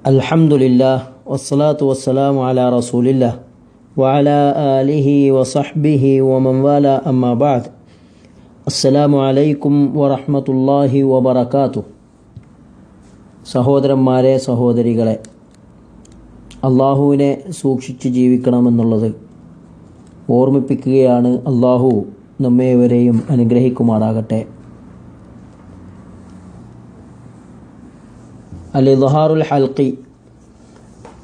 അൽഹംദുലില്ലാഹ് വസ്സലാത്തു വസ്സലാമു അലാ റസൂലില്ലാഹ് വഅലാ ആലിഹി വസഹ്ബിഹി വമൻ വാലാ അമ്മാ ബഅദ്. അസ്സലാമു അലൈക്കും വറഹ്മത്തുള്ളാഹി വബറകാതുഹു. സഹോദരന്മാരെ, സഹോദരികളെ, അള്ളാഹുവിനെ സൂക്ഷിച്ച് ജീവിക്കണമെന്നുള്ളത് ഓർമ്മിപ്പിക്കുകയാണ്. അള്ളാഹു നമ്മേവരെയും അനുഗ്രഹിക്കുമാറാകട്ടെ. അൽ-ഇദ്ഹാറുൽ ഹൽഖി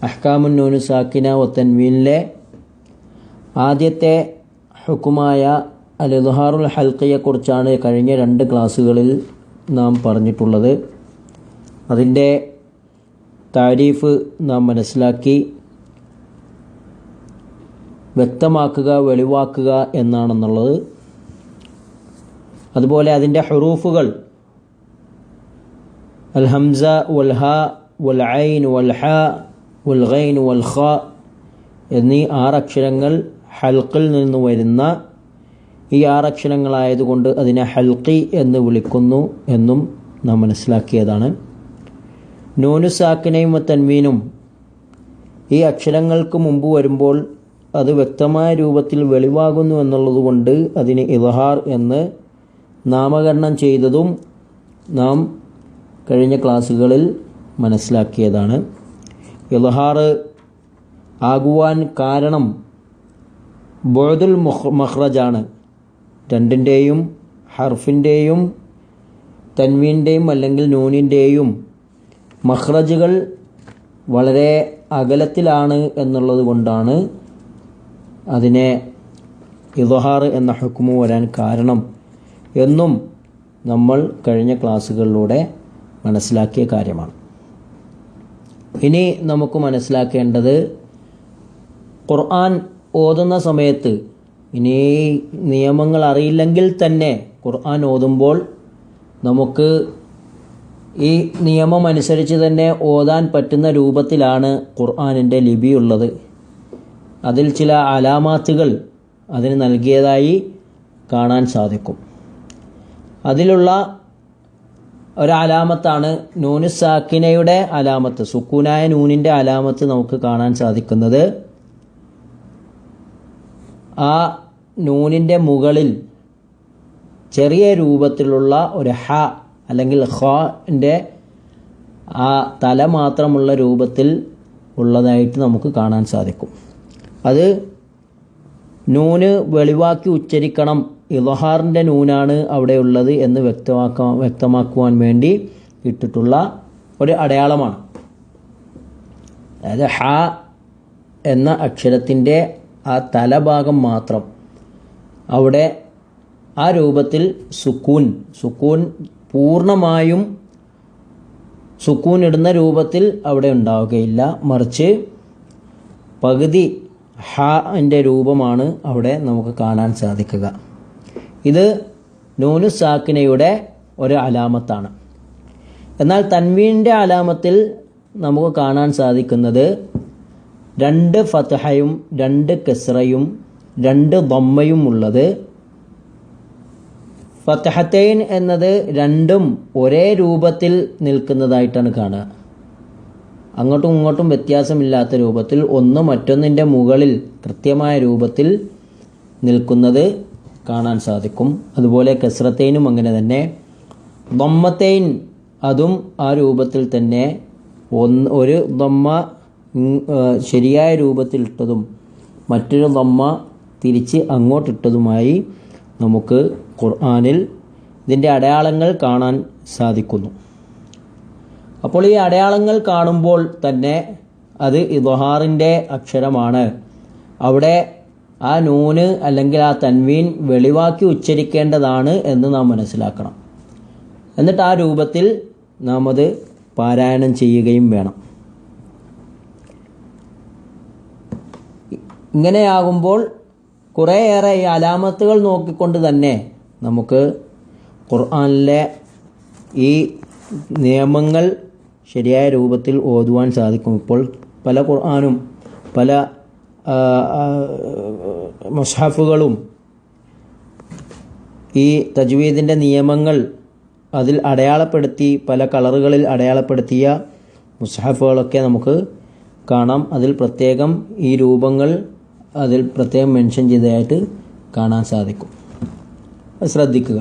അഹ്കാമുൻ നൂന് സാക്കിന വ തൻവീനിലെ ആദ്യത്തെ ഹുക്കുമായ അൽ-ഇദ്ഹാറുൽ ഹൽഖിയെക്കുറിച്ചാണ് കഴിഞ്ഞ 2 ക്ലാസ്സുകളിൽ നാം പറഞ്ഞിട്ടുള്ളത്. അതിൻ്റെ താരീഫ് നാം മനസ്സിലാക്കി. വ്യക്തമാക്കുക, വെളിവാക്കുക എന്നാണെന്നുള്ളത്. അതുപോലെ അതിൻ്റെ ഹുറൂഫുകൾ അൽ ഹംസ വൽ ഹ വൽ ഐൻ വൽ ഹ വൽ ഗൈൻ വൽ ഖ എന്നീ 6 അക്ഷരങ്ങൾ ഹൽഖിൽ നിന്ന് വരുന്ന ഈ 6 അക്ഷരങ്ങളായതുകൊണ്ട് അതിനെ ഹൽഖി എന്ന് വിളിക്കുന്നു എന്നും നാം മനസ്സിലാക്കിയതാണ്. നൂനു സാക്കിനയും തൻവീനും ഈ അക്ഷരങ്ങൾക്ക് മുമ്പ് വരുമ്പോൾ അത് വ്യക്തമായ രൂപത്തിൽ വെളിവാകുന്നു എന്നുള്ളതുകൊണ്ട് അതിന് ഇദ്ഹാർ എന്ന് നാമകരണം ചെയ്തതും നാം കഴിഞ്ഞ ക്ലാസ്സുകളിൽ മനസ്സിലാക്കിയതാണ്. ഇദ്ഹാർ ആകുവാൻ കാരണം ബുഅദുൽ മഖ്റജാണ്. 2ൻ്റെയും ഹർഫിൻ്റെയും തൻവീൻ്റെയും അല്ലെങ്കിൽ നൂനിൻ്റെയും മഖ്റജുകൾ വളരെ അകലത്തിലാണ് എന്നുള്ളത് കൊണ്ടാണ് അതിനെ ഇദ്ഹാർ എന്ന ഹുക്മു വരാൻ കാരണം എന്നും നമ്മൾ കഴിഞ്ഞ ക്ലാസ്സുകളിലൂടെ മനസ്സിലാക്കിയ കാര്യമാണ്. ഇനി നമുക്ക് മനസ്സിലാക്കേണ്ടത്, ഖുർആൻ ഓതുന്ന സമയത്ത് ഇനി നിയമങ്ങൾ അറിയില്ലെങ്കിൽ തന്നെ ഖുർആൻ ഓതുമ്പോൾ നമുക്ക് ഈ നിയമം അനുസരിച്ച് തന്നെ ഓതാൻ പറ്റുന്ന രൂപത്തിലാണ് ഖുർആനിൻ്റെ ലിപിയുള്ളത്. അതിൽ ചില അലാമാത്തുകൾ അതിന് നൽകിയതായി കാണാൻ സാധിക്കും. അതിലുള്ള ഒരലാമത്താണ് നൂനു സാക്കിനയുടെ അലാമത്ത്. സുക്കൂനായ നൂനിൻ്റെ അലാമത്ത് നമുക്ക് കാണാൻ സാധിക്കുന്നത് ആ നൂനിൻ്റെ മുകളിൽ ചെറിയ രൂപത്തിലുള്ള ഒരു ഹ അല്ലെങ്കിൽ ഖാൻ്റെ ആ തല മാത്രമുള്ള രൂപത്തിൽ ഉള്ളതായിട്ട് നമുക്ക് കാണാൻ സാധിക്കും. അത് നൂന് വെളിവാക്കി ഉച്ചരിക്കണം, ഇദ്ഹാറിൻ്റെ നൂനാണ് അവിടെ ഉള്ളത് എന്ന് വ്യക്തമാക്കുവാൻ വേണ്ടി ഇട്ടിട്ടുള്ള ഒരു അടയാളമാണ്. അതായത് ഹ എന്ന അക്ഷരത്തിൻ്റെ ആ തലഭാഗം മാത്രം അവിടെ ആ രൂപത്തിൽ സുക്കൂൻ പൂർണ്ണമായും സുക്കൂൻ ഇടുന്ന രൂപത്തിൽ അവിടെ ഉണ്ടാവുകയില്ല. മറിച്ച് പകുതി ഹാൻ്റെ രൂപമാണ് അവിടെ നമുക്ക് കാണാൻ സാധിക്കുക. ഇത് നൂനു സാക്കിനയുടെ ഒരു അലാമത്താണ്. എന്നാൽ തൻവീൻ്റെ അലാമത്തിൽ നമുക്ക് കാണാൻ സാധിക്കുന്നത് 2 ഫത്ഹയും 2 കസ്റയും 2 ദമ്മയും ഉള്ളത്. ഫത്ഹത്തൈൻ എന്നത് രണ്ടും ഒരേ രൂപത്തിൽ നിൽക്കുന്നതായിട്ടാണ് കാണുക. അങ്ങോട്ടും ഇങ്ങോട്ടും വ്യത്യാസമില്ലാത്ത രൂപത്തിൽ ഒന്ന് മറ്റൊന്നിൻ്റെ മുകളിൽ കൃത്യമായ രൂപത്തിൽ നിൽക്കുന്നത് കാണാൻ സാധിക്കും. അതുപോലെ കസ്റത്തൈനും അങ്ങനെ തന്നെ. ദമ്മത്തൈൻ അതും ആ രൂപത്തിൽ തന്നെ ഒരു ദമ്മ ശരിയായ രൂപത്തിൽ ഇട്ടതും മറ്റൊരു ദമ്മ തിരിച്ച് അങ്ങോട്ടിട്ടതുമായി നമുക്ക് ഖുർആനിൽ ഇതിൻ്റെ അടയാളങ്ങൾ കാണാൻ സാധിക്കുന്നു. അപ്പോൾ ഈ അടയാളങ്ങൾ കാണുമ്പോൾ തന്നെ അത് ഇദ്ഹാറിൻ്റെ അക്ഷരമാണ്. അവിടെ ആ നൂന് അല്ലെങ്കിൽ ആ തൻവീൻ വെളിവാക്കി ഉച്ചരിക്കേണ്ടതാണ് എന്ന് നാം മനസ്സിലാക്കണം. എന്നിട്ട് ആ രൂപത്തിൽ നാം അത് പാരായണം ചെയ്യുകയും വേണം. ഇങ്ങനെയാകുമ്പോൾ കുറേയേറെ ഈ അലാമത്തുകൾ നോക്കിക്കൊണ്ട് തന്നെ നമുക്ക് ഖുർആനിലെ ഈ നിയമങ്ങൾ ശരിയായ രൂപത്തിൽ ഓതുവാൻ സാധിക്കും. ഇപ്പോൾ പല ഖുർആനും പല മുസ്ഹഫുകളും ഈ തജ്വീദിൻ്റെ നിയമങ്ങൾ അതിൽ അടയാളപ്പെടുത്തി പല കളറുകളിൽ അടയാളപ്പെടുത്തിയ മുസ്ഹഫുകളൊക്കെ നമുക്ക് കാണാം. അതിൽ പ്രത്യേകം ഈ രൂപങ്ങൾ അതിൽ പ്രത്യേകം മെൻഷൻ ചെയ്തതായിട്ട് കാണാൻ സാധിക്കും. ശ്രദ്ധിക്കുക.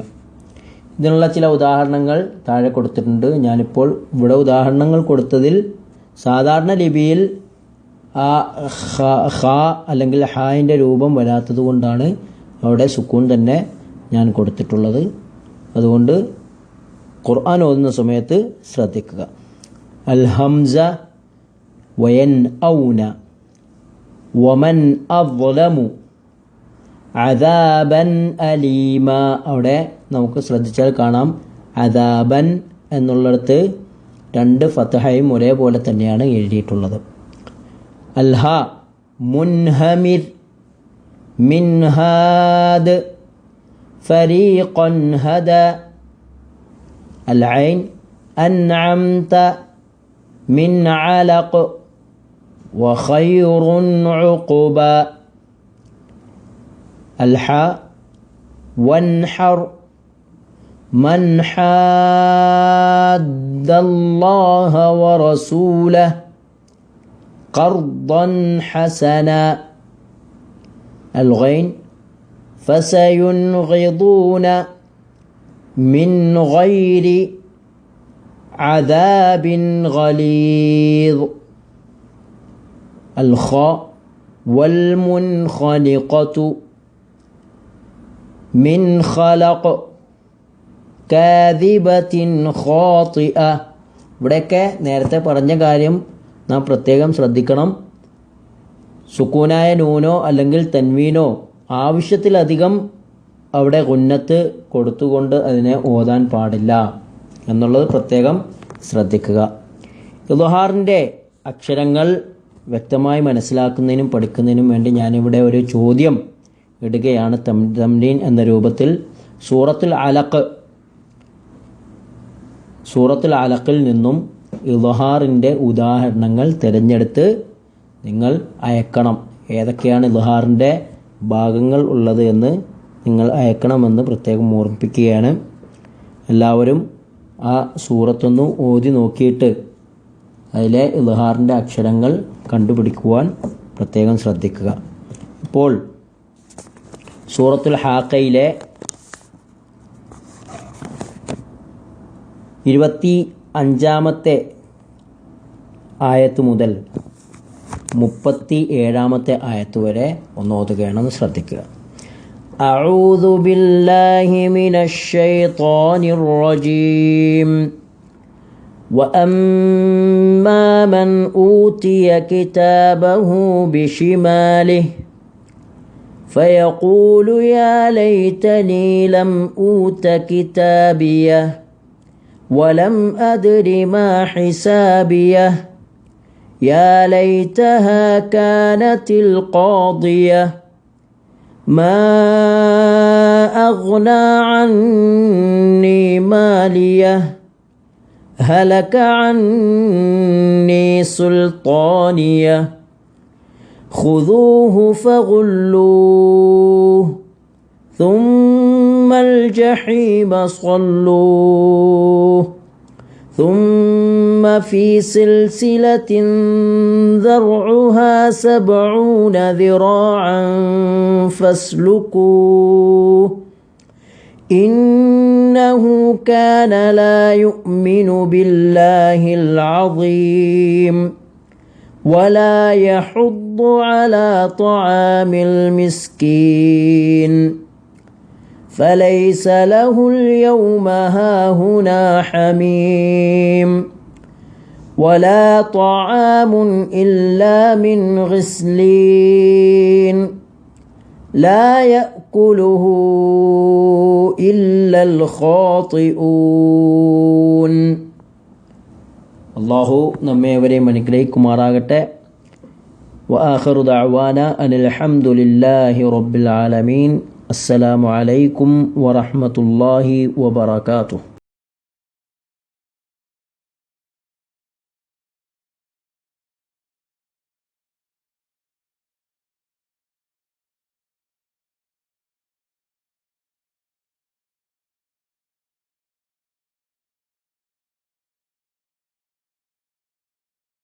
ഇതിനുള്ള ചില ഉദാഹരണങ്ങൾ താഴെ കൊടുത്തിട്ടുണ്ട്. ഞാനിപ്പോൾ ഇവിടെ ഉദാഹരണങ്ങൾ കൊടുത്തതിൽ സാധാരണ ലിപിയിൽ ആ ഖ അല്ലെങ്കിൽ ഹായിൻ്റെ രൂപം വരാത്തത് കൊണ്ടാണ് അവിടെ സുക്കൂൻ തന്നെ ഞാൻ കൊടുത്തിട്ടുള്ളത്. അതുകൊണ്ട് ഖുർആൻ ഓതുന്ന സമയത്ത് ശ്രദ്ധിക്കുക. അൽ ഹംസ വയൻ ഔന വമൻ അദ്ലമു അദാബൻ അലീമ. അവിടെ നമുക്ക് ശ്രദ്ധിച്ചാൽ കാണാം അദാബൻ എന്നുള്ളിടത്ത് 2 ഫത്ഹയും ഒരേപോലെ തന്നെയാണ് എഴുതിയിട്ടുള്ളത്. അൽഹ മുൻഹമിർ മിൻഹാദ് ഫരീഖൻ ഹദ. العين أنعمت من علق وخير عقبا. الحاء وانحر من حاد الله ورسوله قرضا حسنا. الغين فسينغضون من غير عذاب غليظ. الخاء والمنخنقة من خلق كاذبة خاطئة. ഇവിടെയൊക്കെ നേരത്തെ പറഞ്ഞ കാര്യം നാം പ്രത്യേകം ശ്രദ്ധിക്കണം. സുക്കൂനായ നൂനോ അല്ലെങ്കിൽ തൻവീനോ ആവശ്യത്തിലധികം അവിടെ ഗുന്നത്ത് കൊടുത്തുകൊണ്ട് അതിനെ ഓതാൻ പാടില്ല എന്നുള്ളത് പ്രത്യേകം ശ്രദ്ധിക്കുക. ഇദ്ഹാറിൻ്റെ അക്ഷരങ്ങൾ വ്യക്തമായി മനസ്സിലാക്കുന്നതിനും പഠിക്കുന്നതിനും വേണ്ടി ഞാനിവിടെ ഒരു ചോദ്യം ഇടുകയാണ്. തംരീൻ എന്ന രൂപത്തിൽ സൂറത്തുൽ അലഖിൽ നിന്നും ഇദ്ഹാറിൻ്റെ ഉദാഹരണങ്ങൾ തിരഞ്ഞെടുത്ത് നിങ്ങൾ അയക്കണം. ഏതൊക്കെയാണ് ഇദ്ഹാറിൻ്റെ ഭാഗങ്ങൾ ഉള്ളത് എന്ന് നിങ്ങൾ അയക്കണമെന്ന് പ്രത്യേകം ഓർമ്മിപ്പിക്കുകയാണ്. എല്ലാവരും ആ സൂറത്തൊന്ന് ഓതി നോക്കിയിട്ട് അതിലെ ഇദ്ഹാറിൻ്റെ അക്ഷരങ്ങൾ കണ്ടുപിടിക്കുവാൻ പ്രത്യേകം ശ്രദ്ധിക്കുക. ഇപ്പോൾ സൂറത്തുൽ ഹാഖയിലെ 25-ാമത്തെ ആയത്ത് മുതൽ 37-ാമത്തെ ആയത്ത് വരെ ഒന്ന് ഓതുകയാണെന്ന് ശ്രദ്ധിക്കുക. أعوذ بالله من الشيطان الرجيم. وأما من أوتي كتابه بشماله فيقول يا ليتني لم أوت كتابيه ولم أدر ما حسابيه يا ليتها كانت القاضية ما أغنى عني ماليه هلك عني سلطانيه خذوه فغلوه ثم الجحيم صلوه ثم في سلسلة ذرعها 70 ذراعا فاسلكوه إنه كان لا يؤمن بالله العظيم ولا يحض على طعام المسكين فليس له اليوم هاهنا حميم ولا طعام إلا من غسلين لا يأكله إلا الخاطئون. അള്ളാഹു നമ്മേവരെയും അനുഗ്രഹിക്കുമാറാകട്ടെ. വആഖിറു ദഅവാന അനിൽ ഹംദുലില്ലാഹി റബ്ബിൽ ആലമീൻ. അസ്സലാമു അലൈക്കും വറഹ്മത്തുള്ളാഹി വബറകാതുഹു.